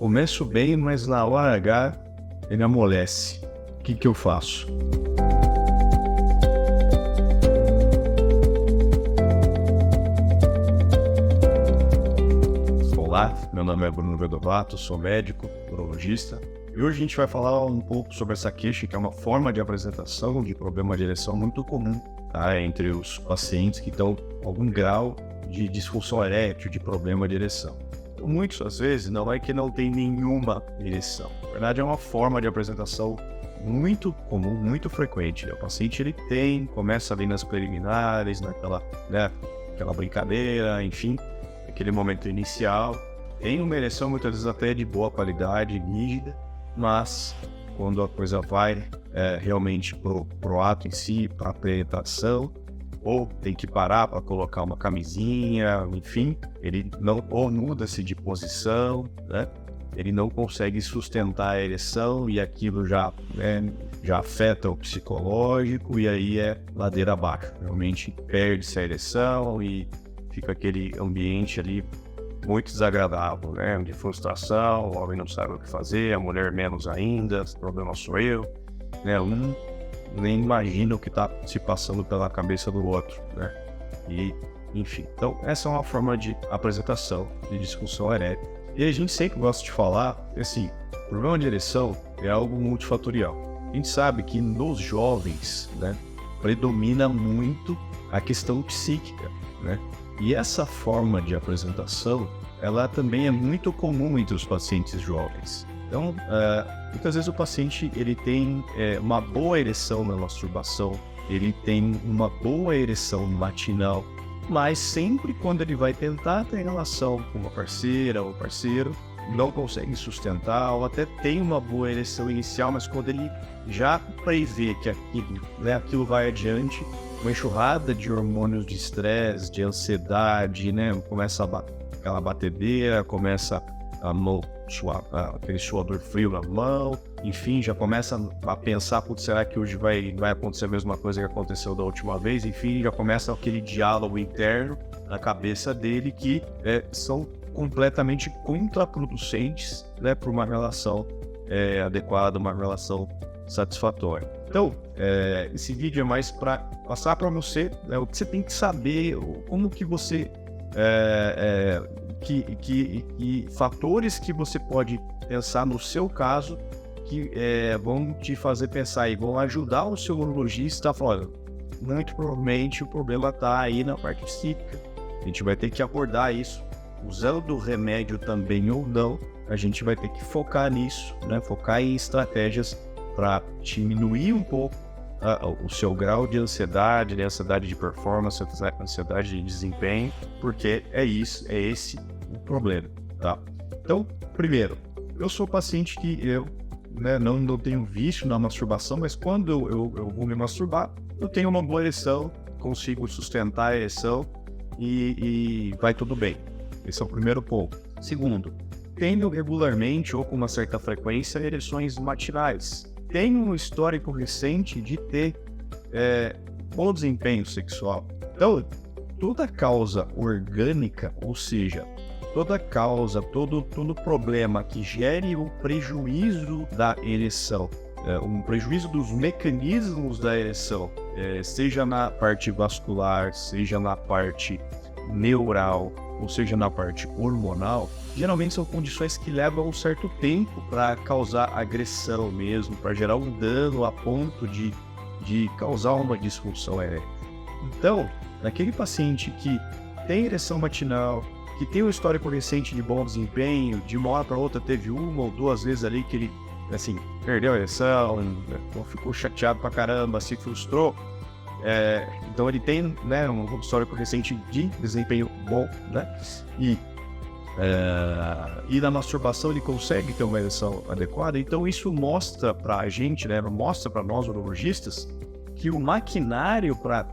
começo bem, mas na hora H ele amolece. O que eu faço? Olá, meu nome é Bruno Vedovato, sou médico, urologista, e hoje a gente vai falar um pouco sobre essa queixa, que é uma forma de apresentação de problema de ereção muito comum, tá? Entre os pacientes que estão com algum grau de disfunção erétil, de problema de ereção. Então, muitas às vezes não é que não tem nenhuma ereção, na verdade é uma forma de apresentação muito comum, muito frequente. O paciente ele começa ali nas preliminares, aquela brincadeira, enfim, aquele momento inicial, tem uma ereção muitas vezes até de boa qualidade, rígida, mas quando a coisa vai realmente pro ato em si, para a penetração, ou tem que parar para colocar uma camisinha, enfim, ele não, ou muda-se de posição, né? Ele não consegue sustentar a ereção e aquilo já afeta o psicológico e aí é ladeira abaixo. Realmente perde-se a ereção e fica aquele ambiente ali muito desagradável, né? De frustração, o homem não sabe o que fazer, a mulher menos ainda, o problema sou eu, né? Um nem imagina o que está se passando pela cabeça do outro, né? E, enfim, então essa é uma forma de apresentação de disfunção erétil. E a gente sempre gosta de falar, assim, o problema de ereção é algo multifatorial. A gente sabe que nos jovens, né, predomina muito a questão psíquica, né? E essa forma de apresentação, ela também é muito comum entre os pacientes jovens. Então, muitas vezes o paciente ele tem uma boa ereção na masturbação, ele tem uma boa ereção matinal, mas sempre quando ele vai tentar ter relação com uma parceira ou parceiro, não consegue sustentar ou até tem uma boa ereção inicial, mas quando ele já prevê que aquilo vai adiante, uma enxurrada de hormônios de estresse, de ansiedade, né? Começa aquela batedeira, começa aquele suador frio na mão, enfim, já começa a pensar, será que hoje vai acontecer a mesma coisa que aconteceu da última vez? Enfim, já começa aquele diálogo interno na cabeça dele que são completamente contraproducentes, né, para uma relação adequada, uma relação satisfatória. Então, esse vídeo é mais para passar para você, né, o que você tem que saber, como que você que fatores que você pode pensar no seu caso que vão te fazer pensar e vão ajudar o seu urologista a falar, muito provavelmente o problema está aí na parte psíquica. A gente vai ter que abordar isso, usando o remédio também ou não, a gente vai ter que focar nisso, né? Focar em estratégias para diminuir um pouco o seu grau de ansiedade, né? Ansiedade de performance, ansiedade de desempenho, porque é esse o problema, tá? Então, primeiro, eu sou paciente que não tenho vício na masturbação, mas quando eu vou me masturbar, eu tenho uma boa ereção, consigo sustentar a ereção e vai tudo bem. Esse é o primeiro ponto. Segundo, tendo regularmente ou com uma certa frequência ereções matinais. Tenho um histórico recente de ter bom desempenho sexual. Então, toda causa orgânica, ou seja, toda causa, todo problema que gere um prejuízo da ereção, um prejuízo dos mecanismos da ereção, seja na parte vascular, seja na parte neural, ou seja na parte hormonal, geralmente são condições que levam um certo tempo para causar agressão mesmo, para gerar um dano a ponto de causar uma disfunção erétil. Então, naquele paciente que tem ereção matinal, que tem um histórico recente de bom desempenho, de uma hora para outra teve uma ou duas vezes ali que ele, assim, perdeu a ereção, ficou chateado pra caramba, se frustrou, então ele tem, né, um histórico recente de desempenho bom, né, e na masturbação ele consegue ter uma ereção adequada. Então isso mostra pra gente, né, mostra pra nós urologistas que o maquinário para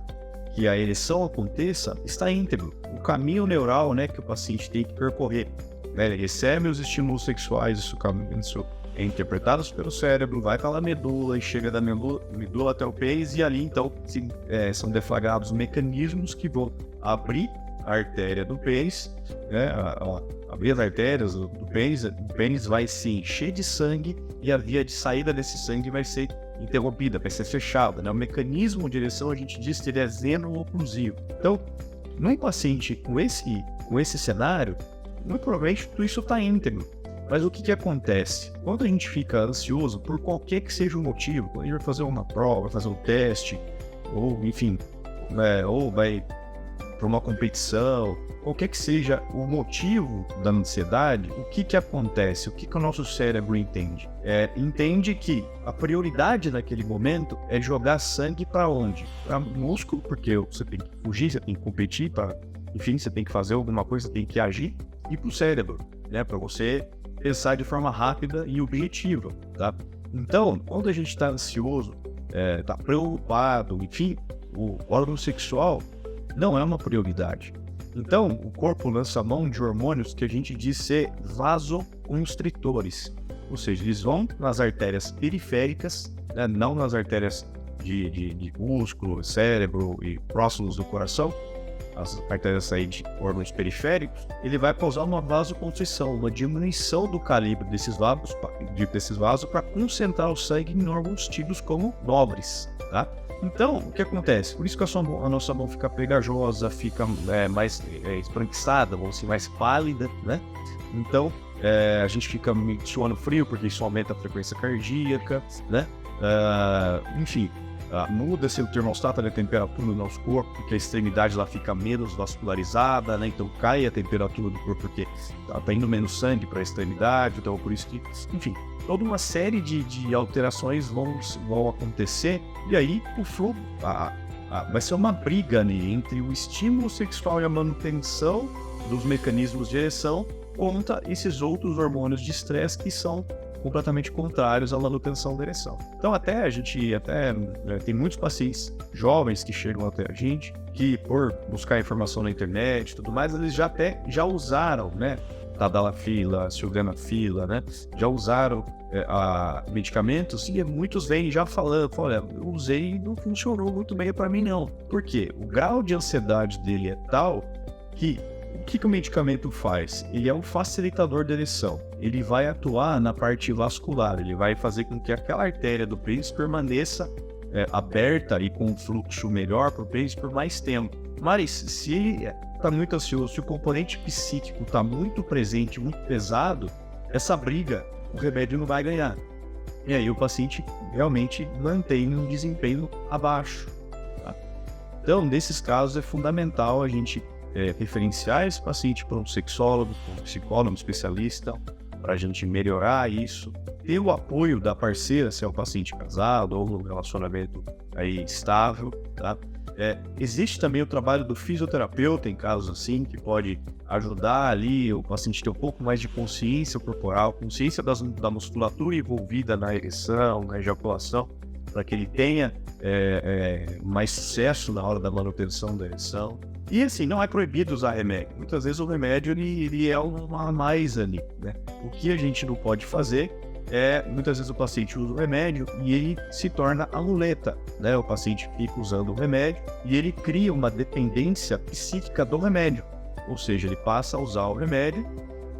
que a ereção aconteça está íntegro. O caminho neural, né, que o paciente tem que percorrer, né, ele recebe os estímulos sexuais, isso é interpretado pelo cérebro, vai pela medula e chega da medula até o pênis, e ali então são deflagrados mecanismos que vão abrir a artéria do pênis, né? Abrir as artérias do pênis, o pênis vai se encher de sangue e a via de saída desse sangue vai ser interrompida, vai ser fechada, né? O mecanismo de ereção, a gente diz que ele é xeno-oclusivo. Então, num paciente com esse cenário, muito provavelmente tudo isso está íntegro. Mas o que acontece? Quando a gente fica ansioso, por qualquer que seja o motivo, quando a gente vai fazer uma prova, vai fazer um teste, ou enfim, né, ou vai para uma competição, qualquer que seja o motivo da ansiedade, o que acontece? O que o nosso cérebro entende? Entende que a prioridade naquele momento é jogar sangue para onde? Para músculo, porque você tem que fugir, você tem que competir, enfim, você tem que fazer alguma coisa, você tem que agir, e para o cérebro, né, para você pensar de forma rápida e objetiva, tá? Então, quando a gente está ansioso, está preocupado, enfim, o órgão sexual não é uma prioridade. Então, o corpo lança mão de hormônios que a gente diz ser vasoconstritores, ou seja, eles vão nas artérias periféricas, né, não nas artérias de músculo, cérebro e próximos do coração, as artérias aí de órgãos periféricos, ele vai causar uma vasoconstrição, uma diminuição do calibre desses vasos para concentrar o sangue em órgãos tidos como nobres, tá? Então, o que acontece? Por isso que a nossa mão fica pegajosa, fica mais esbranquiçada, vamos dizer, mais pálida, né? Então, a gente fica suando frio, porque isso aumenta a frequência cardíaca, né? Enfim, muda-se o termostato da temperatura do nosso corpo, porque a extremidade lá fica menos vascularizada, né? Então cai a temperatura do corpo, porque tá indo menos sangue para a extremidade, então por isso que, enfim, toda uma série de alterações vão acontecer, e aí o fluxo vai ser uma briga, né, entre o estímulo sexual e a manutenção dos mecanismos de ereção contra esses outros hormônios de estresse que são completamente contrários à manutenção da ereção. Então a gente tem muitos pacientes jovens que chegam até a gente, que por buscar informação na internet e tudo mais, eles já usaram, né, tadalafila, sildenafila, né, já usaram medicamentos, e muitos vêm já falando, olha, eu usei e não funcionou muito bem para mim não. Por quê? O grau de ansiedade dele é tal que o que o medicamento faz? Ele é um facilitador da ereção. Ele vai atuar na parte vascular, ele vai fazer com que aquela artéria do pênis permaneça aberta e com um fluxo melhor para o pênis por mais tempo. Mas se ele está muito ansioso, se o componente psíquico está muito presente, muito pesado, essa briga o remédio não vai ganhar. E aí o paciente realmente mantém um desempenho abaixo. Tá? Então, nesses casos, é fundamental a gente referenciar esse paciente para um sexólogo, para um psicólogo, um especialista, para a gente melhorar isso, ter o apoio da parceira, se é um paciente casado ou um relacionamento aí estável, tá? Existe também o trabalho do fisioterapeuta em casos assim, que pode ajudar ali o paciente a ter um pouco mais de consciência corporal, consciência da musculatura envolvida na ereção, na ejaculação, para que ele tenha mais sucesso na hora da manutenção da ereção. E assim, não é proibido usar remédio. Muitas vezes o remédio ele é uma mais ali, né? O que a gente não pode fazer muitas vezes o paciente usa o remédio e ele se torna a muleta, né? O paciente fica usando o remédio e ele cria uma dependência psíquica do remédio. Ou seja, ele passa a usar o remédio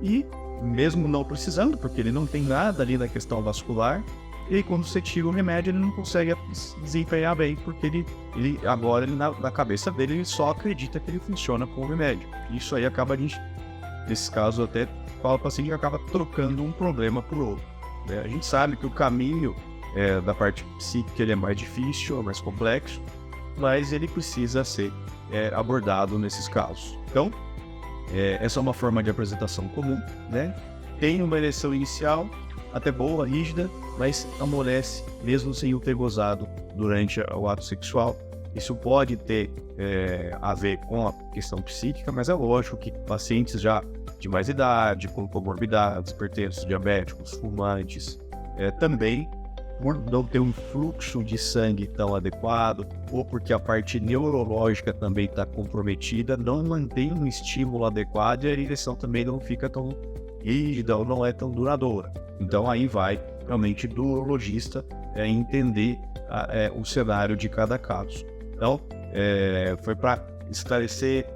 e, mesmo não precisando, porque ele não tem nada ali na questão vascular, e aí, quando você tira o remédio, ele não consegue desempenhar bem, porque ele agora, na cabeça dele, ele só acredita que ele funciona com o remédio. Isso aí acaba, nesse caso, até o paciente acaba trocando um problema por outro, né? A gente sabe que o caminho da parte psíquica ele é mais difícil, é mais complexo, mas ele precisa ser abordado nesses casos. Então, essa é uma forma de apresentação comum, né? Tem uma ereção inicial, até boa, rígida, mas amolece mesmo sem o ter gozado durante o ato sexual. Isso pode ter a ver com a questão psíquica, mas é lógico que pacientes já de mais idade, com comorbidades, hipertensos, diabéticos, fumantes, também por não ter um fluxo de sangue tão adequado, ou porque a parte neurológica também está comprometida, não mantém um estímulo adequado e a ereção também não fica tão rígida ou não é tão duradoura. Então aí vai realmente do urologista entender o cenário de cada caso. Então, foi para esclarecer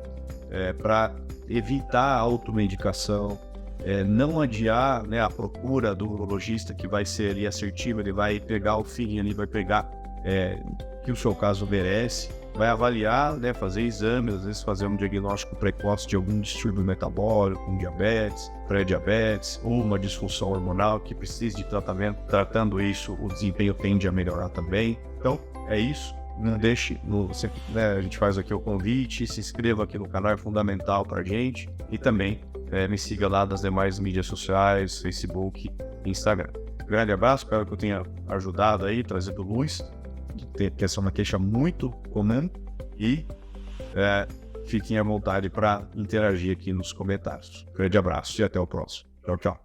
para evitar a automedicação, não adiar, né, a procura do urologista que vai ser ali assertivo, ele vai pegar o feeling ali, vai pegar que o seu caso merece, vai avaliar, né, fazer exames, às vezes fazer um diagnóstico precoce de algum distúrbio metabólico, um diabetes, pré-diabetes ou uma disfunção hormonal que precise de tratamento. Tratando isso, o desempenho tende a melhorar também. Então, é isso. Não deixe, né, a gente faz aqui o convite, se inscreva aqui no canal, é fundamental pra gente. E também me siga lá nas demais mídias sociais, Facebook e Instagram. Grande abraço, espero que eu tenha ajudado aí, trazido luz, que essa é uma queixa muito comum, e fiquem à vontade para interagir aqui nos comentários. Grande abraço e até o próximo. Tchau, tchau.